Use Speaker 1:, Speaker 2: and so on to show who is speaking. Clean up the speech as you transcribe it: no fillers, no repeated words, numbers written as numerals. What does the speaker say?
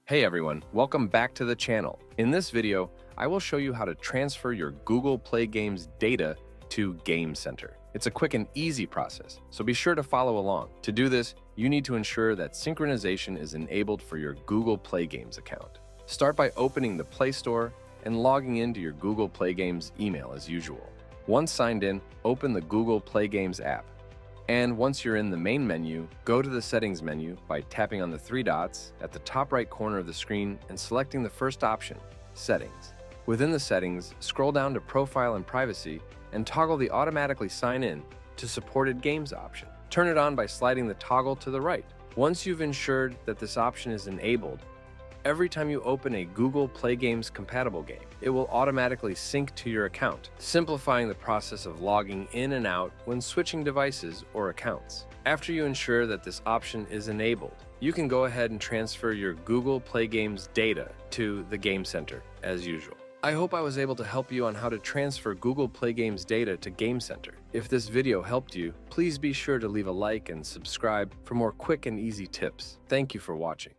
Speaker 1: Hey everyone, welcome back to the channel. In this video, I will show you how to transfer your Google Play Games data to Game Center. It's a quick and easy process, so be sure to follow along. To do this, you need to ensure that synchronization is enabled for your Google Play Games account. Start by opening the Play Store and logging into your Google Play Games email as usual. Once signed in, open the Google Play Games app. And once you're in the main menu, go to the Settings menu by tapping on the three dots at the top right corner of the screen and selecting the first option, Settings. Within the settings, scroll down to Profile and Privacy and toggle the Automatically Sign In to Supported Games option. Turn it on by sliding the toggle to the right. Once you've ensured that this option is enabled, every time you open a Google Play Games compatible game, it will automatically sync to your account, simplifying the process of logging in and out when switching devices or accounts. After you ensure that this option is enabled, you can go ahead and transfer your Google Play Games data to the Game Center as usual. I hope I was able to help you on how to transfer Google Play Games data to Game Center. If this video helped you, please be sure to leave a like and subscribe for more quick and easy tips. Thank you for watching.